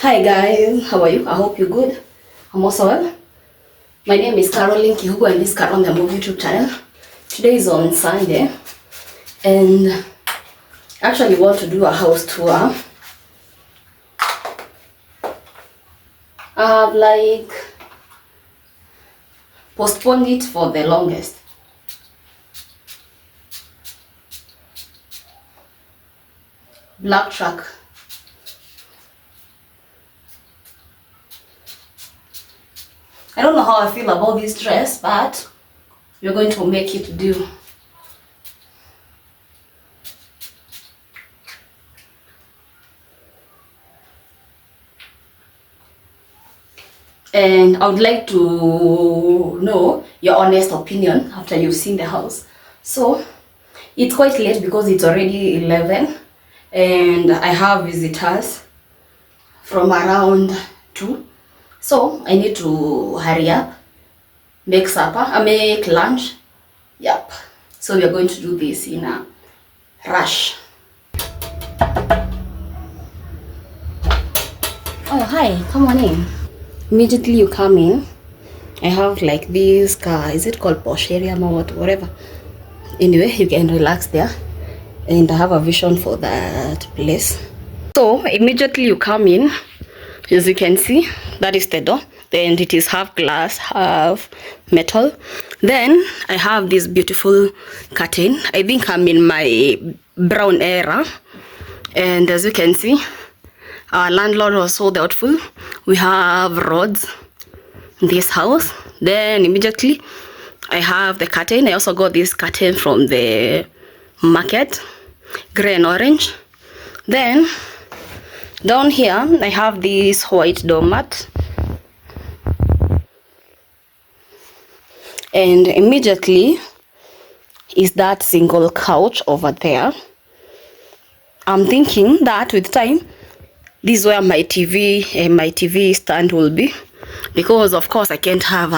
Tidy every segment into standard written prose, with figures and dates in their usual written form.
Hi guys, how are you? I hope you're good. I'm also well. My name is Caroline Kihugo and this is Carol on the Move YouTube channel. Today is on Sunday and I actually want to do a house tour. I've postponed it for the longest. Black truck. I don't know how I feel about this dress, but we're going to make it do. And I would like to know your honest opinion after you've seen the house. So it's quite late because it's already 11 and I have visitors from around 2. So I need to hurry up, make supper, make lunch. Yep. So we are going to do this in a rush. Oh, hi, come on in. Immediately you come in, I have like this car, is it called Porsche area or whatever? Anyway, you can relax there and I have a vision for that place. So immediately you come in, as you can see, that is the door. Then it is half glass, half metal. Then I have this beautiful curtain. I think I'm in my brown era. And as you can see, our landlord was so doubtful. We have rods in this house. Then immediately I have the curtain. I also got this curtain from the market, gray and orange. Then down here I have this white doormat. And immediately is that single couch over there. I'm thinking that with time, this is where my TV stand will be, because of course I can't have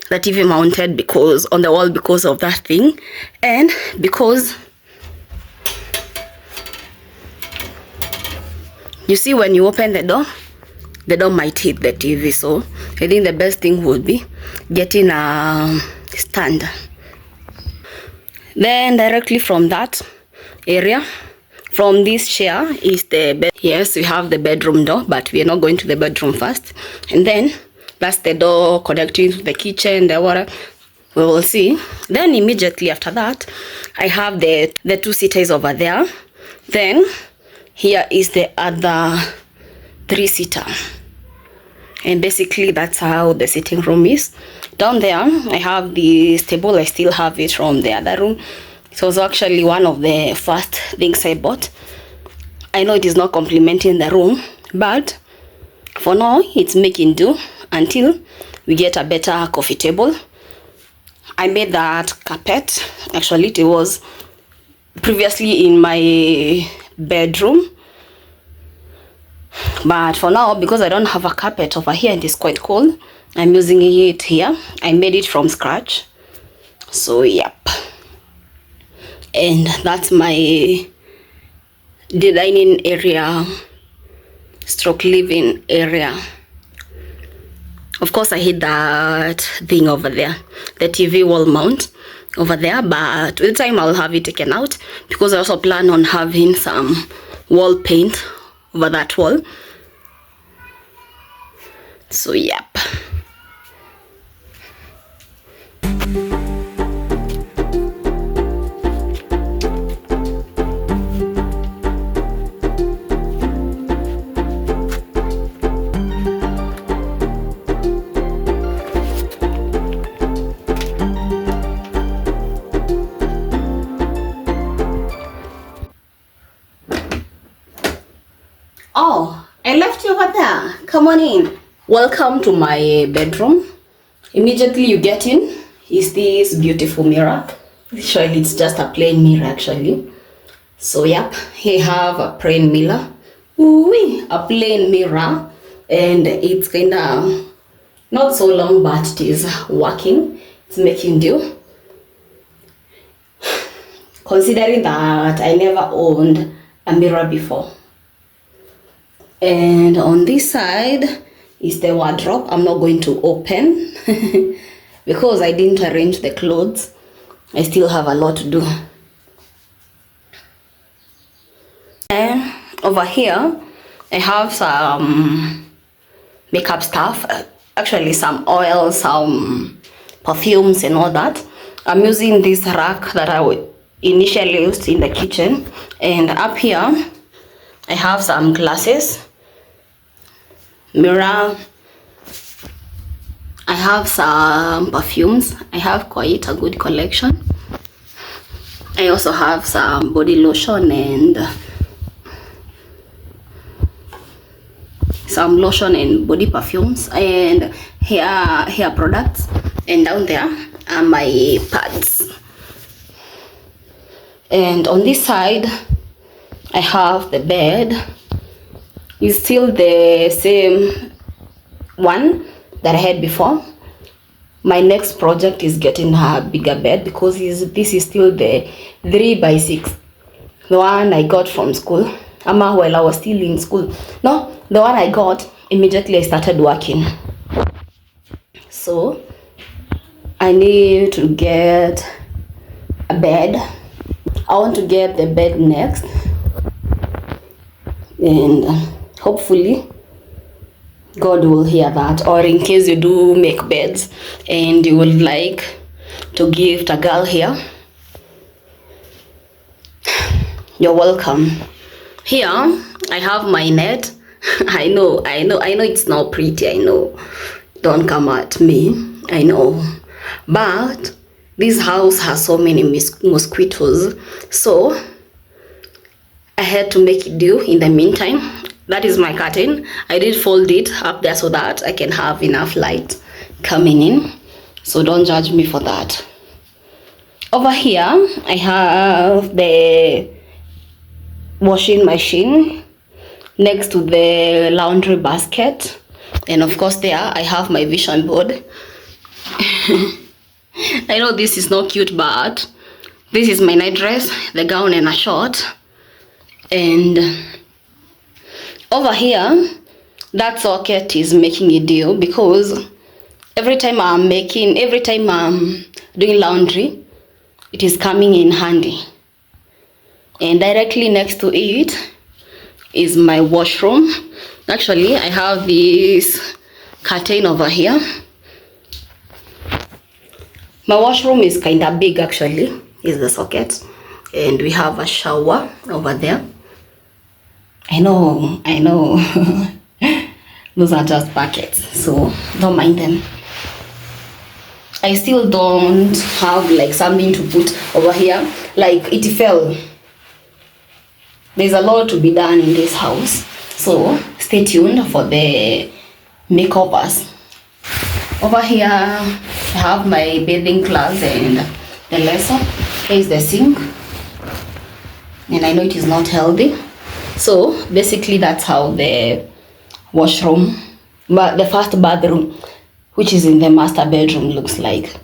the TV mounted because on the wall because of that thing, and because you see when you open the door might hit the TV. So I think the best thing would be getting a stand. Then directly from that area, from this chair is the bed. Yes, we have the bedroom door, but we are not going to the bedroom first. And then that's the door connecting to the kitchen, the water. We will see. Then immediately after that, I have the 2-seaters over there. Then here is the other 3-seater. And basically that's how the sitting room is. Down there, I have this table. I still have it from the other room. It was actually one of the first things I bought. I know it is not complementing the room, but for now it's making do until we get a better coffee table. I made that carpet. Actually, it was previously in my bedroom, but for now, because I don't have a carpet over here and it's quite cold, I'm using it here. I made it from scratch. So yep. And that's my dining area stroke living area. Of course I hate that thing over there, the TV wall mount over there, but with time I'll have it taken out because I also plan on having some wall paint over that wall. So yep. Oh, I left you over there. Come on in. Welcome to my bedroom. Immediately you get in is this beautiful mirror. Actually, it's just a plain mirror actually. So yep, here have a plain mirror. Ooh, a plain mirror, and it's kinda not so long, but it is working. It's making do. Considering that I never owned a mirror before. And on this side is the wardrobe. I'm not going to open because I didn't arrange the clothes. I still have a lot to do. And over here I have some makeup stuff, actually some oil, some perfumes and all that. I'm using this rack that I initially used in the kitchen, and up here I have some glasses, mirror, I have some perfumes. I have quite a good collection. I also have some body lotion and some lotion and body perfumes and hair products, and down there are my pads. And on this side I have the bed. It's still the same one that I had before. My next project is getting a bigger bed because this is still the 3x6, the one I got from school. While I was still in school. No, the one I got immediately I started working. So I need to get a bed. I want to get the bed next, and hopefully God will hear that. Or in case you do make beds and you would like to gift a girl here, you're welcome. Here I have my net. I know it's not pretty, I know. Don't come at me, I know. But this house has so many mosquitoes, so I had to make it do in the meantime. That is my curtain. I did fold it up there so that I can have enough light coming in, so don't judge me for that. Over here I have the washing machine next to the laundry basket, and of course there I have my vision board. I know this is not cute, but this is my night dress, the gown and a short. And over here that socket is making a deal because every time I'm doing laundry, it is coming in handy. And directly next to it is my washroom. Actually I have this curtain over here. My washroom is kind of big, actually is the socket, and we have a shower over there. I know those are just buckets, so don't mind them. I still don't have like something to put over here, like it fell. There's a lot to be done in this house, so stay tuned for the makeovers. Over here I have my bathing clothes and the lesson. Here is the sink, and I know it is not healthy. So basically that's how the washroom, but the first bathroom, which is in the master bedroom, looks like.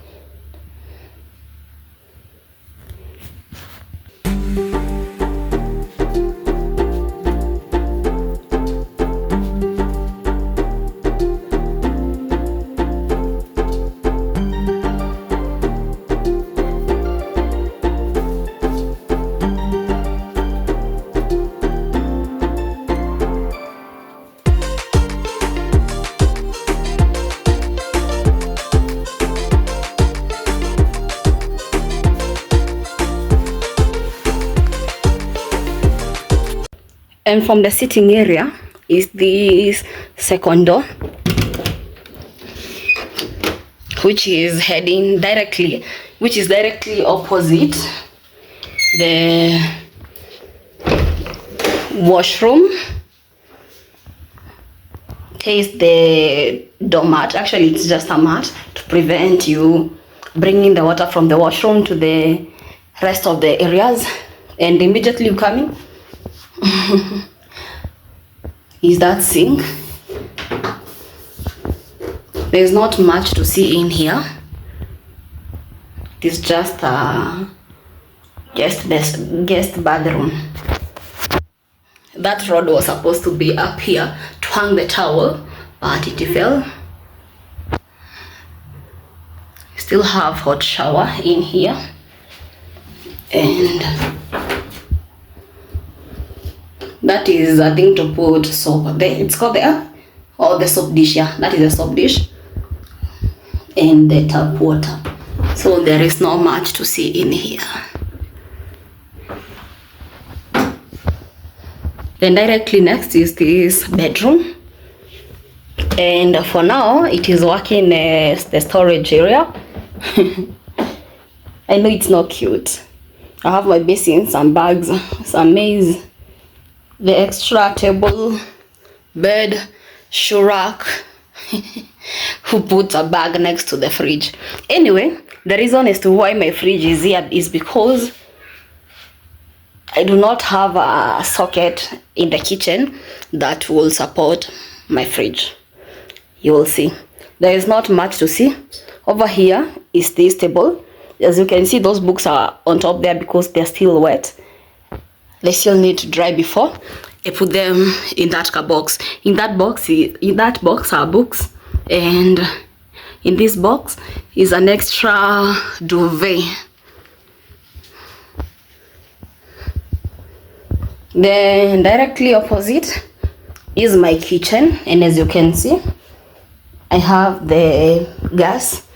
And from the sitting area is this second door, which is directly opposite the washroom. Here is the doormat. Actually it's just a mat to prevent you bringing the water from the washroom to the rest of the areas. And immediately you come in is that sink. There's not much to see in here. It's just a guest bathroom. That rod was supposed to be up here to hang the towel, but it fell. Still have hot shower in here, and that is a thing to put soap. It's called the soap dish. Yeah, that is a soap dish, and the tap water. So there is not much to see in here. Then directly next is this bedroom, and for now it is working as the storage area. I know it's not cute. I have my basin, some bags, some maize, the extra table, bed, shoe rack. Who puts a bag next to the fridge? Anyway, the reason as to why my fridge is here is because I do not have a socket in the kitchen that will support my fridge. You will see. There is not much to see. Over here is this table. As you can see, those books are on top there because they're still wet. They still need to dry before I put them in that box. In that box are books, and in this box is an extra duvet. Then directly opposite is my kitchen, and as you can see, I have the gas.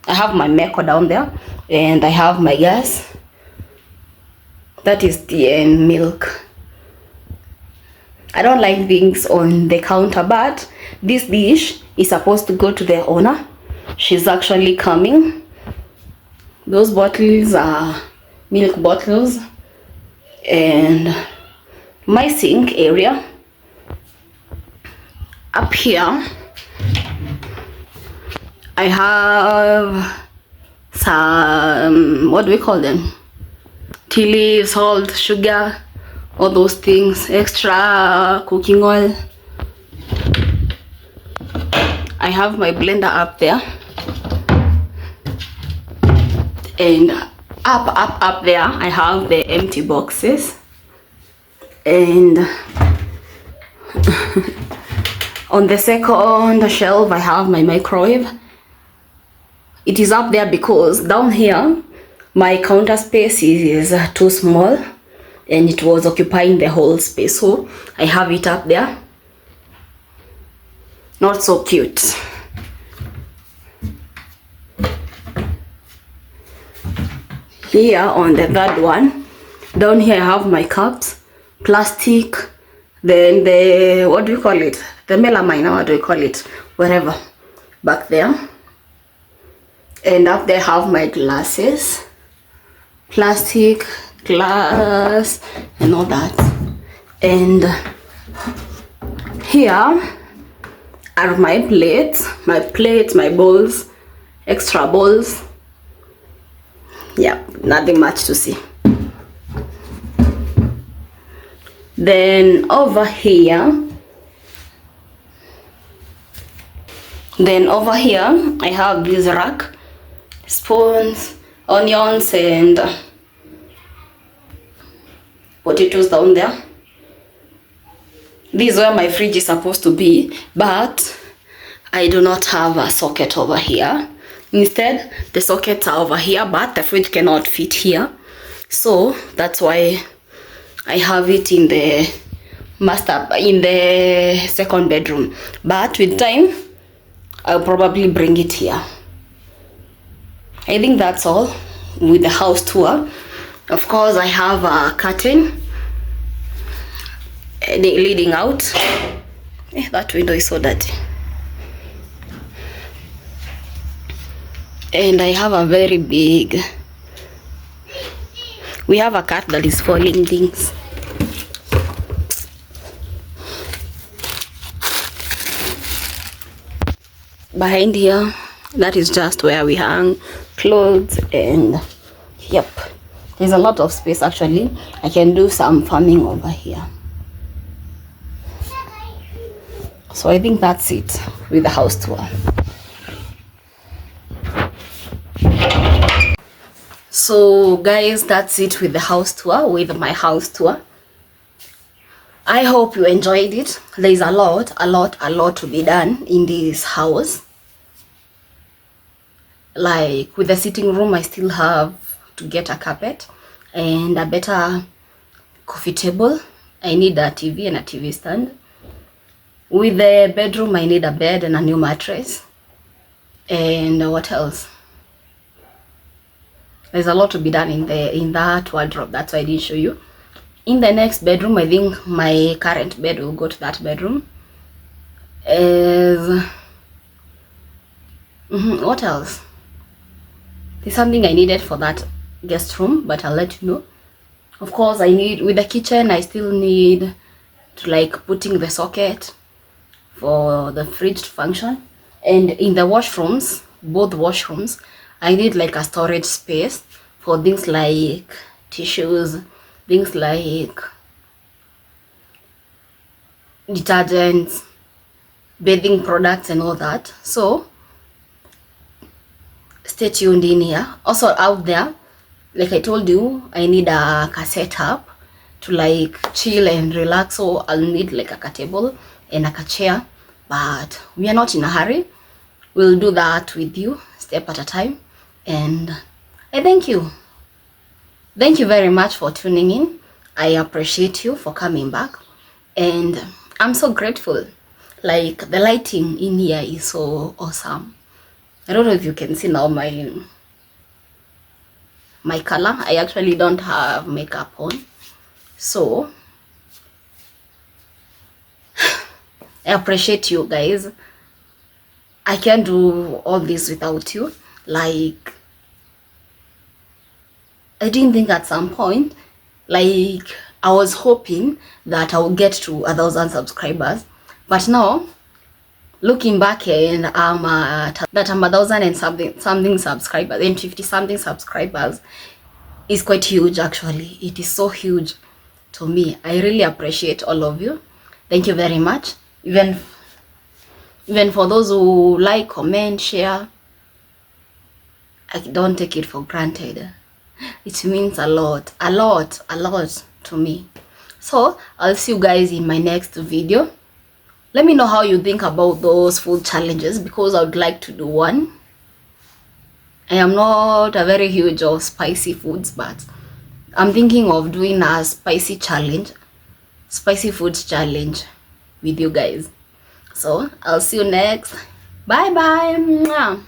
I have my Meko down there, and I have my gas. That is tea and milk. I don't like things on the counter, but this dish is supposed to go to the owner. She's actually coming. Those bottles are milk bottles. And my sink area up here, I have some, what do we call them? Tea leaves, salt, sugar, all those things, extra cooking oil. I have my blender up there, and up there I have the empty boxes, and on the second shelf I have my microwave. It is up there because down here my counter space is too small and it was occupying the whole space, so I have it up there. Not so cute. Here on the third one, down here I have my cups, plastic, then the, what do you call it? The melamine, what do you call it? Whatever, back there. And up there I have my glasses, plastic, glass, and all that. And here are my plates, my bowls, extra bowls. Yeah, nothing much to see. Then over here I have this rack, spoons, onions, and potatoes down there. This is where my fridge is supposed to be, but I do not have a socket over here. Instead, the sockets are over here, but the fridge cannot fit here. So that's why I have it in the second bedroom. But with time, I'll probably bring it here. I think that's all with the house tour. Of course, I have a curtain leading out. That window is so dirty. And I have a very big, we have a cat that is falling things. Behind here, that is just where we hang clothes, and yep, there's a lot of space actually. I can do some farming over here. So I think that's it with the house tour. So guys, that's it with the house tour, with my house tour. I hope you enjoyed it. There's a lot to be done in this house. Like with the sitting room, I still have to get a carpet and a better coffee table. I need a TV and a TV stand. With the bedroom, I need a bed and a new mattress. And what else? There's a lot to be done in that wardrobe. That's why I didn't show you. In the next bedroom, I think my current bed will go to that bedroom. What else? There's something I needed for that guest room, but I'll let you know. Of course, I need, with the kitchen, I still need to like putting the socket for the fridge to function. And in the washrooms, both washrooms, I need like a storage space for things like tissues, things like detergents, bathing products and all that. So stay tuned in here. Also out there, like I told you, I need a setup to like chill and relax. So I'll need like a table and a chair, but we are not in a hurry. We'll do that with you step at a time. And I thank you. Thank you very much for tuning in. I appreciate you for coming back. And I'm so grateful. Like the lighting in here is so awesome. I don't know if you can see now my color. I actually don't have makeup on. So I appreciate you guys. I can't do all this without you. Like, I didn't think at some point, like, I was hoping that I would get to 1,000 subscribers. But now, looking back, and I'm at 1,000 and something subscribers, and 50 something subscribers is quite huge actually. It is so huge to me. I really appreciate all of you. Thank you very much. Even for those who like, comment, share, I don't take it for granted. It means a lot to me. So I'll see you guys in my next video. Let me know how you think about those food challenges, because I would like to do one. I am not a very huge of spicy foods, but I'm thinking of doing a spicy foods challenge with you guys. So I'll see you next. Bye bye.